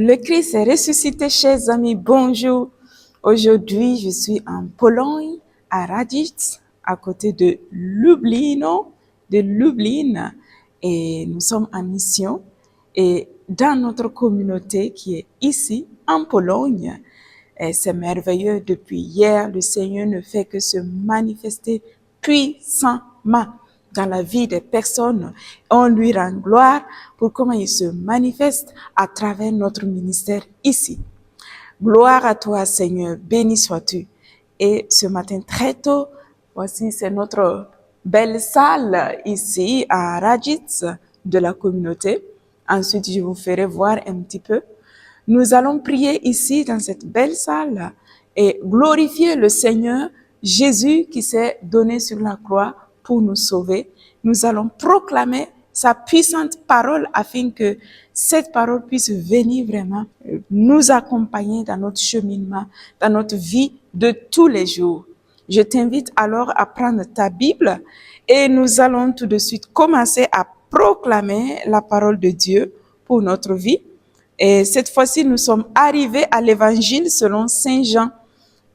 Le Christ est ressuscité, chers amis, bonjour. Aujourd'hui, je suis en Pologne, à Radzic, à côté de Lublin, et nous sommes en mission. Et dans notre communauté qui est ici, en Pologne, et c'est merveilleux, depuis hier, le Seigneur ne fait que se manifester puissamment dans la vie des personnes. On lui rend gloire pour comment il se manifeste à travers notre ministère ici. Gloire à toi, Seigneur, béni sois-tu. Et ce matin très tôt, voici, c'est notre belle salle ici à Radzic de la communauté. Ensuite, je vous ferai voir un petit peu. Nous allons prier ici dans cette belle salle et glorifier le Seigneur Jésus qui s'est donné sur la croix pour nous sauver. Nous allons proclamer sa puissante parole afin que cette parole puisse venir vraiment nous accompagner dans notre cheminement, dans notre vie de tous les jours. Je t'invite alors à prendre ta Bible et nous allons tout de suite commencer à proclamer la parole de Dieu pour notre vie. Et cette fois-ci, nous sommes arrivés à l'évangile selon Saint Jean.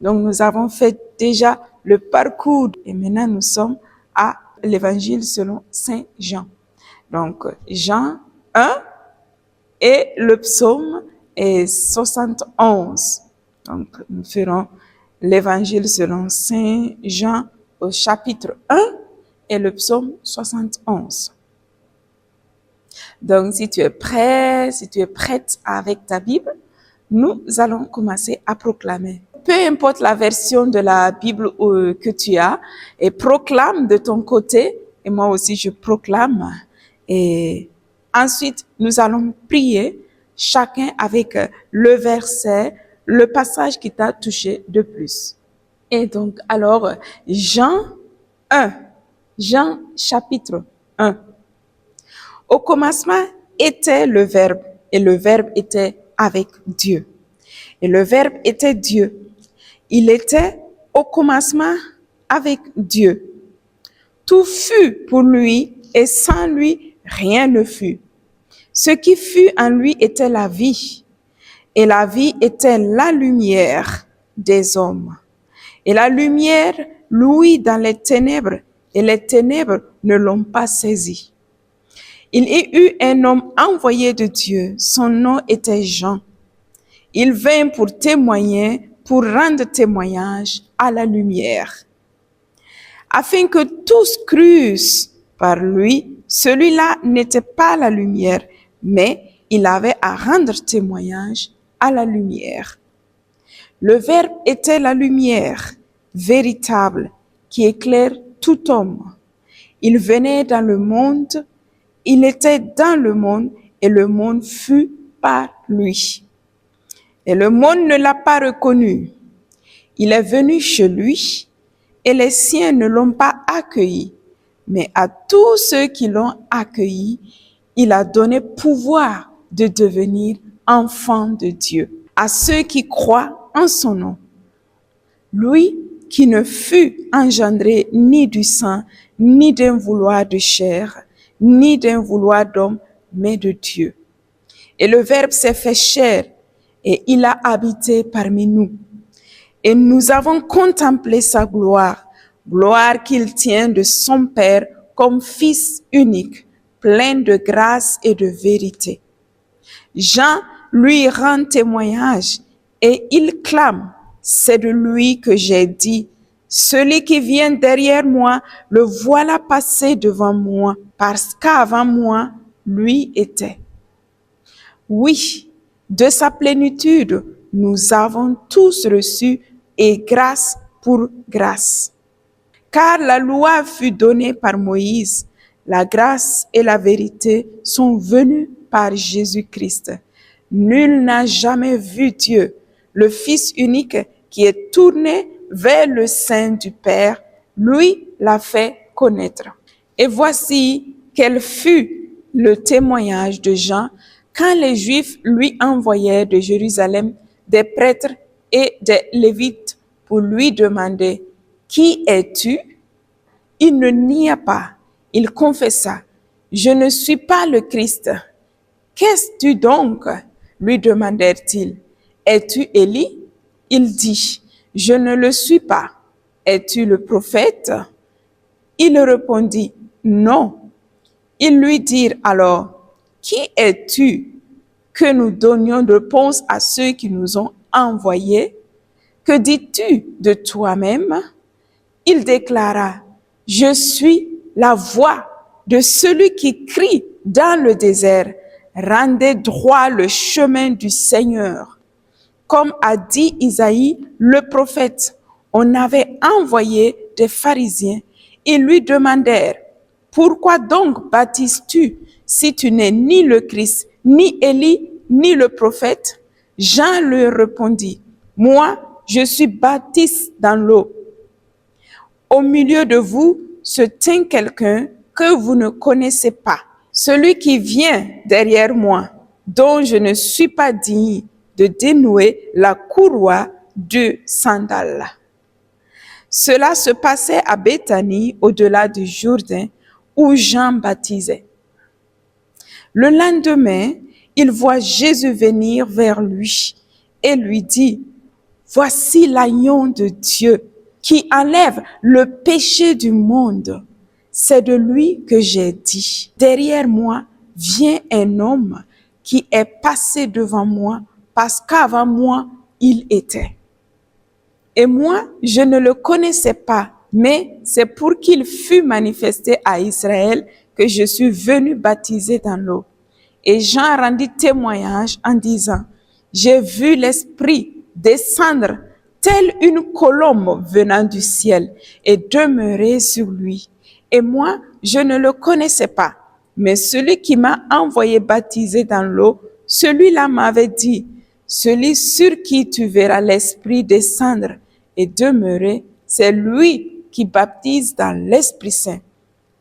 Donc, nous avons fait déjà le parcours et maintenant nous sommes à l'évangile selon Saint Jean. Donc, Jean 1 et le psaume est 71. Donc, nous ferons l'évangile selon Saint Jean au chapitre 1 et le psaume 71. Donc, si tu es prêt, si tu es prête avec ta Bible, nous allons commencer à proclamer. Peu importe la version de la Bible que tu as, et proclame de ton côté, et moi aussi je proclame. Et ensuite, nous allons prier chacun avec le verset, le passage qui t'a touché de plus. Et donc, alors, Jean 1, Jean chapitre 1. Au commencement était le Verbe, et le Verbe était avec Dieu. Et le Verbe était Dieu. Il était au commencement avec Dieu. Tout fut pour lui, et sans lui, rien ne fut. Ce qui fut en lui était la vie, et la vie était la lumière des hommes. Et la lumière luit dans les ténèbres, et les ténèbres ne l'ont pas saisi. Il y eut un homme envoyé de Dieu, son nom était Jean. Il vint pour témoigner, pour rendre témoignage à la lumière, afin que tous crussent par lui. Celui-là n'était pas la lumière, mais il avait à rendre témoignage à la lumière. Le Verbe était la lumière véritable qui éclaire tout homme. Il venait dans le monde, il était dans le monde et le monde fut par lui. Et le monde ne l'a pas reconnu. Il est venu chez lui et les siens ne l'ont pas accueilli. Mais à tous ceux qui l'ont accueilli, il a donné pouvoir de devenir enfants de Dieu. À ceux qui croient en son nom. Lui qui ne fut engendré ni du sang, ni d'un vouloir de chair, ni d'un vouloir d'homme, mais de Dieu. Et le Verbe s'est fait chair, et il a habité parmi nous. Et nous avons contemplé sa gloire, gloire qu'il tient de son Père comme Fils unique, plein de grâce et de vérité. Jean lui rend témoignage, et il clame, c'est de lui que j'ai dit, celui qui vient derrière moi, le voilà passer devant moi, parce qu'avant moi, lui était. Oui, de sa plénitude, nous avons tous reçu et grâce pour grâce. Car la loi fut donnée par Moïse, la grâce et la vérité sont venues par Jésus-Christ. Nul n'a jamais vu Dieu, le Fils unique qui est tourné vers le sein du Père, lui l'a fait connaître. Et voici quel fut le témoignage de Jean quand les Juifs lui envoyèrent de Jérusalem des prêtres et des Lévites pour lui demander « Qui es-tu » Il ne nia pas, il confessa « Je ne suis pas le Christ. » « Qu'es-tu donc » Lui demandèrent-ils, es-tu Élie? Il dit, je ne le suis pas. Es-tu le prophète? Il répondit, non. Ils lui dirent alors, qui es-tu que nous donnions de réponse à ceux qui nous ont envoyés? Que dis-tu de toi-même? Il déclara, je suis la voix de celui qui crie dans le désert, rendez droit le chemin du Seigneur. Comme a dit Isaïe le prophète, on avait envoyé des pharisiens. Ils lui demandèrent, pourquoi donc baptises-tu si tu n'es ni le Christ, ni Élie, ni le prophète? Jean leur répondit, moi, je suis baptiste dans l'eau. Au milieu de vous se tient quelqu'un que vous ne connaissez pas, celui qui vient derrière moi, dont je ne suis pas digne de dénouer la courroie de sandales. Cela se passait à Béthanie, au-delà du Jourdain, où Jean baptisait. Le lendemain, il voit Jésus venir vers lui et lui dit, « Voici l'agneau de Dieu qui enlève le péché du monde. » C'est de lui que j'ai dit, « Derrière moi vient un homme qui est passé devant moi parce qu'avant moi, il était. Et moi, je ne le connaissais pas, mais c'est pour qu'il fût manifesté à Israël que je suis venu baptiser dans l'eau. » Et Jean rendit témoignage en disant, « J'ai vu l'Esprit descendre telle une colombe venant du ciel et demeurer sur lui. Et moi, je ne le connaissais pas, mais celui qui m'a envoyé baptiser dans l'eau, celui-là m'avait dit, celui sur qui tu verras l'Esprit descendre et demeurer, c'est lui qui baptise dans l'Esprit Saint.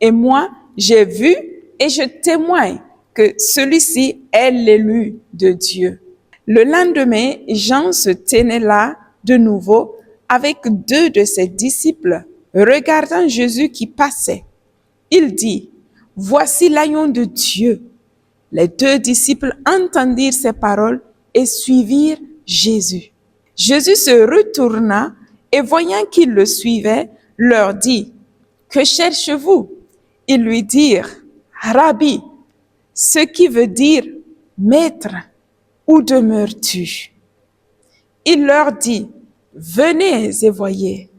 Et moi, j'ai vu et je témoigne que celui-ci est l'élu de Dieu. » Le lendemain, Jean se tenait là de nouveau avec deux de ses disciples, regardant Jésus qui passait. Il dit, « Voici l'agneau de Dieu. » Les deux disciples entendirent ces paroles et suivirent Jésus. Jésus se retourna et voyant qu'ils le suivaient, leur dit, « Que cherchez-vous » Ils lui dirent, « Rabbi », ce qui veut dire « Maître ». Où demeures-tu? Il leur dit, venez et voyez.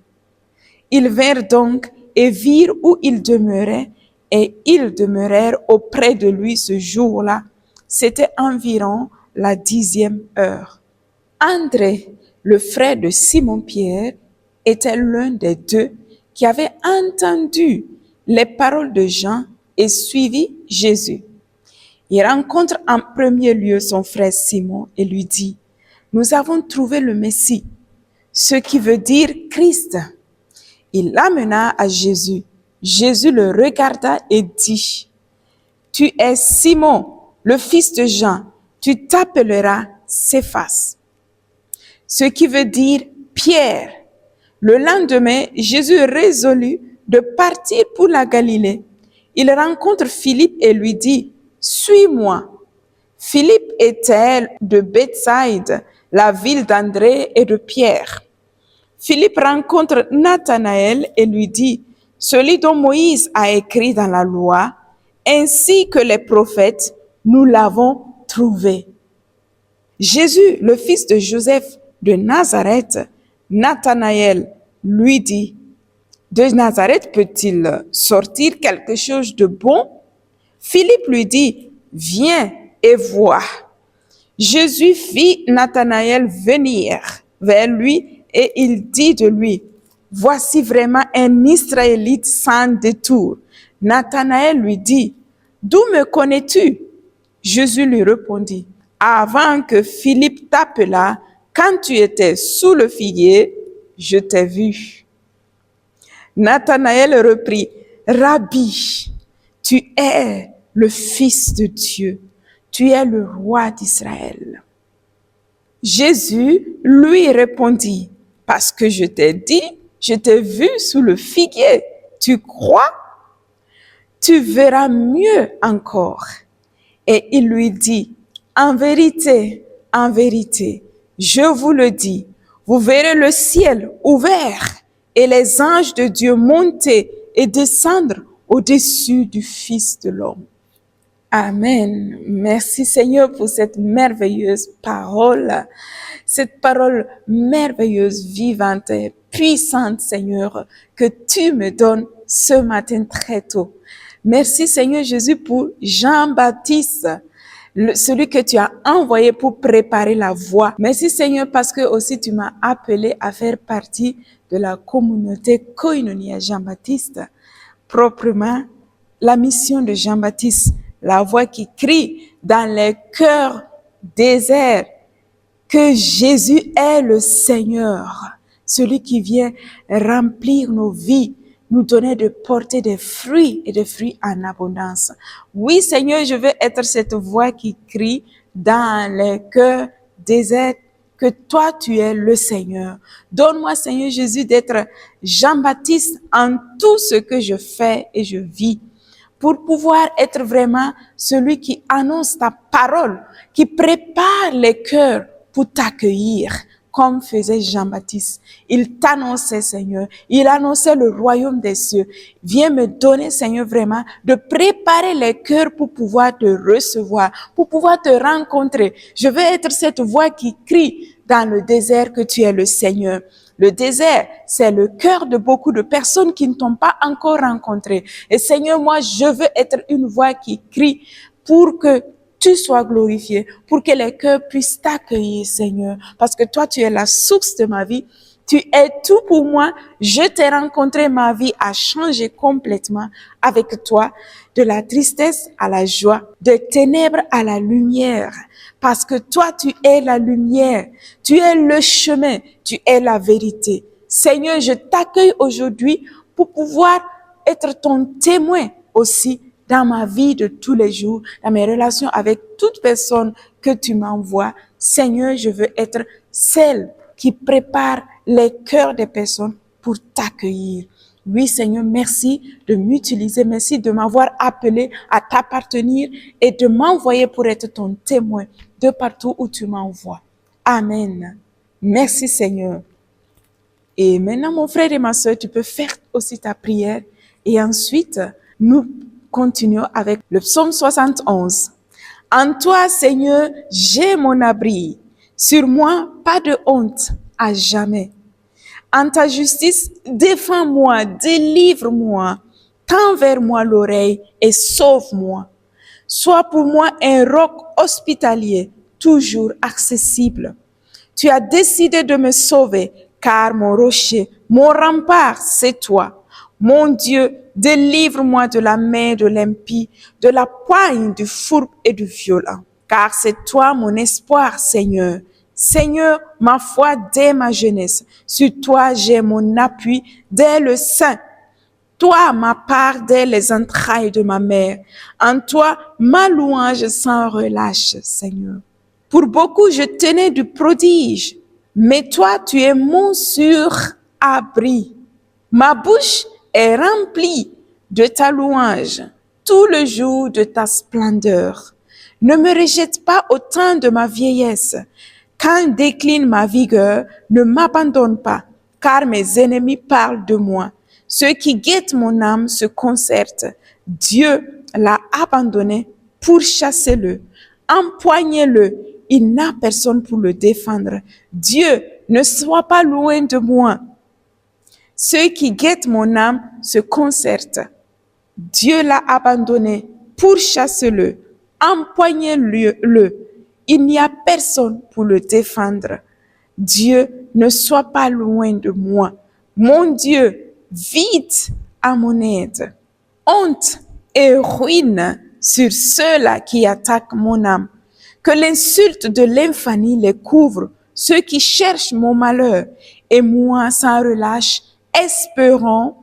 Ils vinrent donc et virent où il demeurait, et ils demeurèrent auprès de lui ce jour-là. C'était environ la 10e heure. André, le frère de Simon-Pierre, était l'un des deux qui avait entendu les paroles de Jean et suivi Jésus. Il rencontre en premier lieu son frère Simon et lui dit, « Nous avons trouvé le Messie, ce qui veut dire Christ. » Il l'amena à Jésus. Jésus le regarda et dit, « Tu es Simon, le fils de Jean, tu t'appelleras Céphas. » Ce qui veut dire Pierre. Le lendemain, Jésus résolut de partir pour la Galilée. Il rencontre Philippe et lui dit, « Suis-moi. » Philippe était de Bethsaïde, la ville d'André et de Pierre. Philippe rencontre Nathanaël et lui dit, « Celui dont Moïse a écrit dans la loi, ainsi que les prophètes, nous l'avons trouvé. » Jésus, le fils de Joseph de Nazareth, Nathanaël lui dit, « De Nazareth peut-il sortir quelque chose de bon? » Philippe lui dit, « Viens et vois. » Jésus fit Nathanaël venir vers lui et il dit de lui, « Voici vraiment un Israélite sans détour. » Nathanaël lui dit, « D'où me connais-tu? » Jésus lui répondit, « Avant que Philippe t'appelât, quand tu étais sous le figuier, je t'ai vu. » Nathanaël reprit, « Rabbi, tu es le Fils de Dieu, tu es le roi d'Israël. » Jésus lui répondit, « Parce que je t'ai dit, je t'ai vu sous le figuier, tu crois? Tu verras mieux encore. » Et il lui dit, « En vérité, En vérité, je vous le dis, vous verrez le ciel ouvert et les anges de Dieu monter et descendre au-dessus du Fils de l'homme. Amen. Merci Seigneur pour cette merveilleuse parole. Cette parole merveilleuse, vivante et puissante, Seigneur, que tu me donnes ce matin très tôt. Merci Seigneur Jésus pour Jean-Baptiste, celui que tu as envoyé pour préparer la voie. Merci Seigneur parce que aussi tu m'as appelé à faire partie de la communauté Koinonia Jean-Baptiste. Proprement, la mission de Jean-Baptiste, la voix qui crie dans les cœurs déserts que Jésus est le Seigneur, celui qui vient remplir nos vies, nous donner de porter des fruits et des fruits en abondance. Oui, Seigneur, je veux être cette voix qui crie dans les cœurs déserts que toi, tu es le Seigneur. Donne-moi, Seigneur Jésus, d'être Jean-Baptiste en tout ce que je fais et je vis, pour pouvoir être vraiment celui qui annonce ta parole, qui prépare les cœurs pour t'accueillir, comme faisait Jean-Baptiste. Il t'annonçait, Seigneur, il annonçait le royaume des cieux. Viens me donner, Seigneur, vraiment, de préparer les cœurs pour pouvoir te recevoir, pour pouvoir te rencontrer. Je veux être cette voix qui crie dans le désert que tu es le Seigneur. Le désert, c'est le cœur de beaucoup de personnes qui ne t'ont pas encore rencontré. Et Seigneur, moi, je veux être une voix qui crie pour que tu sois glorifié, pour que les cœurs puissent t'accueillir, Seigneur. Parce que toi, tu es la source de ma vie. Tu es tout pour moi. Je t'ai rencontré, ma vie a changé complètement avec toi, de la tristesse à la joie, des ténèbres à la lumière. Parce que toi, tu es la lumière, tu es le chemin, tu es la vérité. Seigneur, je t'accueille aujourd'hui pour pouvoir être ton témoin aussi dans ma vie de tous les jours, dans mes relations avec toute personne que tu m'envoies. Seigneur, je veux être celle qui prépare les cœurs des personnes pour t'accueillir. Oui, Seigneur, merci de m'utiliser, merci de m'avoir appelé à t'appartenir et de m'envoyer pour être ton témoin de partout où tu m'envoies. Amen. Merci, Seigneur. Et maintenant, mon frère et ma soeur, tu peux faire aussi ta prière et ensuite, nous continuons avec le psaume 71. En toi, Seigneur, j'ai mon abri. Sur moi, pas de honte à jamais. En ta justice, défends-moi, délivre-moi, tends vers moi l'oreille et sauve-moi. Sois pour moi un roc hospitalier, toujours accessible. Tu as décidé de me sauver, car mon rocher, mon rempart, c'est toi. Mon Dieu, délivre-moi de la main de l'impie, de la poigne du fourbe et du violent. Car c'est toi mon espoir, Seigneur. Seigneur, ma foi dès ma jeunesse. Sur toi, j'ai mon appui dès le sein. Toi, ma part dès les entrailles de ma mère. En toi, ma louange sans relâche, Seigneur. Pour beaucoup, je tenais du prodige, mais toi, tu es mon sur-abri. Ma bouche est remplie de ta louange, tout le jour de ta splendeur. Ne me rejette pas au temps de ma vieillesse. Quand décline ma vigueur, ne m'abandonne pas, car mes ennemis parlent de moi. Ceux qui guettent mon âme se concertent. Dieu l'a abandonné, pourchassez-le, empoignez-le, il n'a personne pour le défendre. Dieu, ne sois pas loin de moi. Ceux qui guettent mon âme se concertent. Dieu l'a abandonné, pourchassez-le, empoignez-le, il n'y a personne pour le défendre. Dieu, ne sois pas loin de moi. Mon Dieu, vite à mon aide. Honte et ruine sur ceux-là qui attaquent mon âme. Que l'insulte de l'infamie les couvre, ceux qui cherchent mon malheur. Et moi, sans relâche, espérons,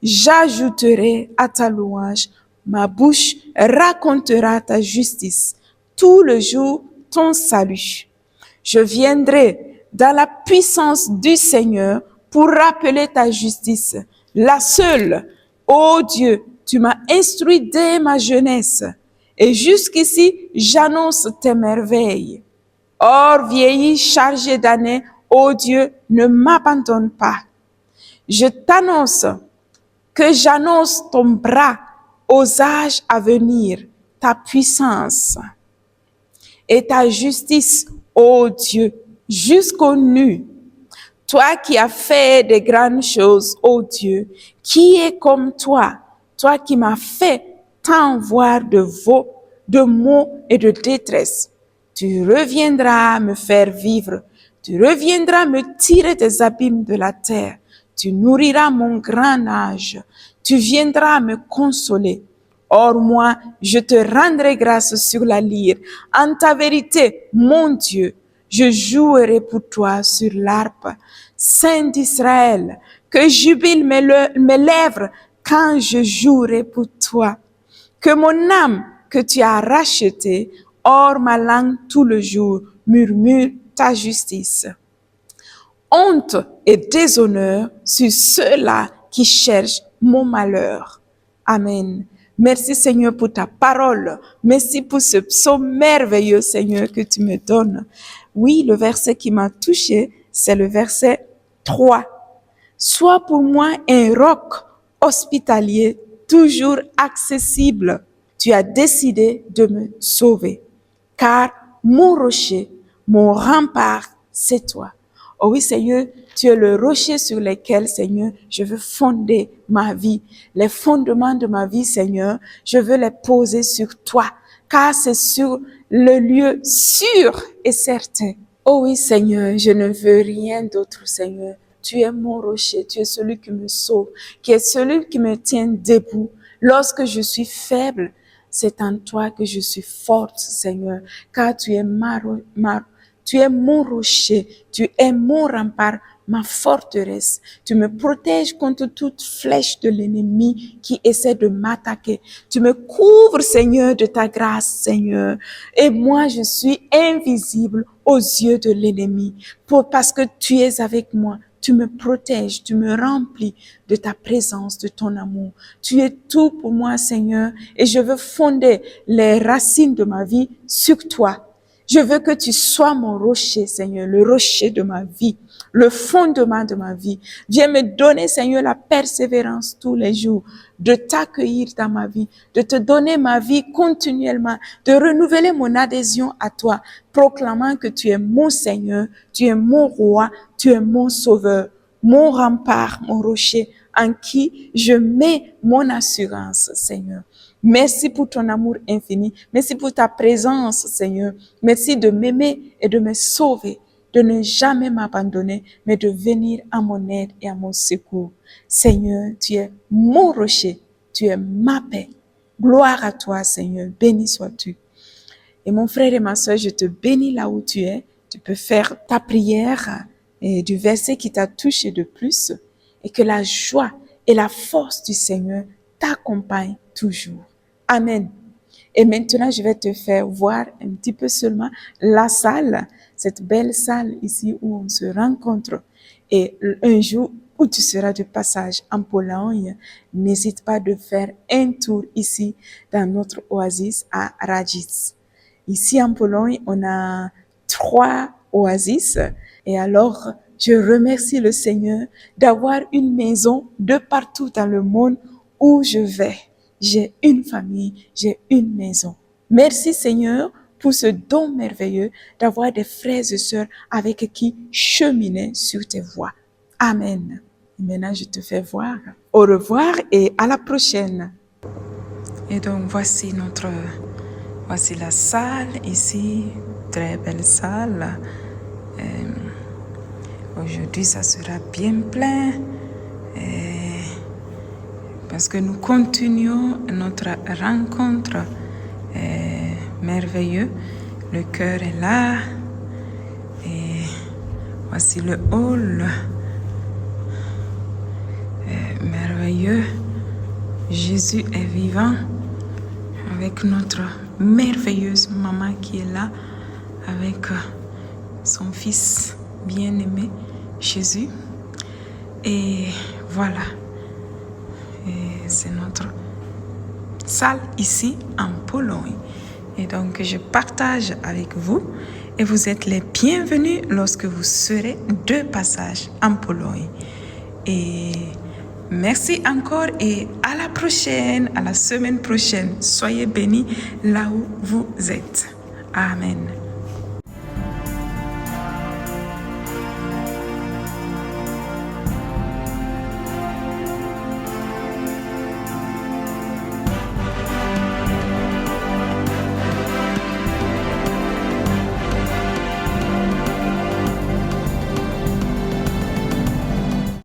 j'ajouterai à ta louange. Ma bouche racontera ta justice. Tout le jour, ton salut. Je viendrai dans la puissance du Seigneur pour rappeler ta justice. La seule, ô Dieu, tu m'as instruit dès ma jeunesse. Et jusqu'ici, j'annonce tes merveilles. Or, vieilli, chargé d'années, ô Dieu, ne m'abandonne pas. Je t'annonce que j'annonce ton bras aux âges à venir, ta puissance et ta justice, ô Dieu, jusqu'aux nues. Toi qui as fait de grandes choses, ô Dieu, qui est comme toi, toi qui m'as fait tant voir de maux et de détresse. Tu reviendras me faire vivre, tu reviendras me tirer des abîmes de la terre, tu nourriras mon grand âge, tu viendras me consoler. Or moi, je te rendrai grâce sur la lyre. En ta vérité, mon Dieu, je jouerai pour toi sur l'harpe. Saint d'Israël, que jubilent mes lèvres quand je jouerai pour toi. Que mon âme que tu as rachetée, hors ma langue tout le jour, murmure ta justice. Honte et déshonneur sur ceux-là qui cherchent mon malheur. Amen. Merci Seigneur pour ta parole. Merci pour ce psaume merveilleux Seigneur que tu me donnes. Oui, le verset qui m'a touché, c'est le verset 3. Sois pour moi un roc hospitalier, toujours accessible. Tu as décidé de me sauver, car mon rocher, mon rempart, c'est toi. Oh oui, Seigneur, tu es le rocher sur lequel, Seigneur, je veux fonder ma vie. Les fondements de ma vie, Seigneur, je veux les poser sur toi, car c'est sur le lieu sûr et certain. Oh oui, Seigneur, je ne veux rien d'autre, Seigneur. Tu es mon rocher, tu es celui qui me sauve, qui est celui qui me tient debout. Lorsque je suis faible, c'est en toi que je suis forte, Seigneur, car tu es tu es mon rocher, tu es mon rempart, ma forteresse. Tu me protèges contre toute flèche de l'ennemi qui essaie de m'attaquer. Tu me couvres, Seigneur, de ta grâce, Seigneur. Et moi, je suis invisible aux yeux de l'ennemi, parce que tu es avec moi. Tu me protèges, tu me remplis de ta présence, de ton amour. Tu es tout pour moi, Seigneur, et je veux fonder les racines de ma vie sur toi. Je veux que tu sois mon rocher, Seigneur, le rocher de ma vie, le fondement de ma vie. Viens me donner, Seigneur, la persévérance tous les jours, de t'accueillir dans ma vie, de te donner ma vie continuellement, de renouveler mon adhésion à toi, proclamant que tu es mon Seigneur, tu es mon roi, tu es mon sauveur, mon rempart, mon rocher, en qui je mets mon assurance, Seigneur. Merci pour ton amour infini. Merci pour ta présence, Seigneur. Merci de m'aimer et de me sauver, de ne jamais m'abandonner, mais de venir à mon aide et à mon secours. Seigneur, tu es mon rocher, tu es ma paix. Gloire à toi, Seigneur. Béni sois-tu. Et mon frère et ma soeur, je te bénis là où tu es. Tu peux faire ta prière et du verset qui t'a touché de plus, et que la joie et la force du Seigneur t'accompagnent toujours. Amen. Et maintenant, je vais te faire voir un petit peu seulement la salle, cette belle salle ici où on se rencontre. Et un jour où tu seras de passage en Pologne, n'hésite pas de faire un tour ici dans notre oasis à Radzice. Ici en Pologne, on a 3 oasis. Et alors, je remercie le Seigneur d'avoir une maison de partout dans le monde où je vais. J'ai une famille, j'ai une maison. Merci Seigneur pour ce don merveilleux d'avoir des frères et sœurs avec qui cheminer sur tes voies. Amen. Et maintenant, je te fais voir. Au revoir et à la prochaine. Et donc, voici la salle ici, très belle salle. Aujourd'hui, ça sera bien plein. Parce que nous continuons notre rencontre merveilleuse. Le cœur est là. Et voici le hall merveilleux. Jésus est vivant avec notre merveilleuse maman qui est là, avec son fils bien-aimé, Jésus. Et voilà. Et c'est notre salle ici en Pologne. Et donc, je partage avec vous. et vous êtes les bienvenus lorsque vous serez de passage en Pologne. Et merci encore et à la prochaine, à la semaine prochaine. Soyez bénis là où vous êtes. Amen.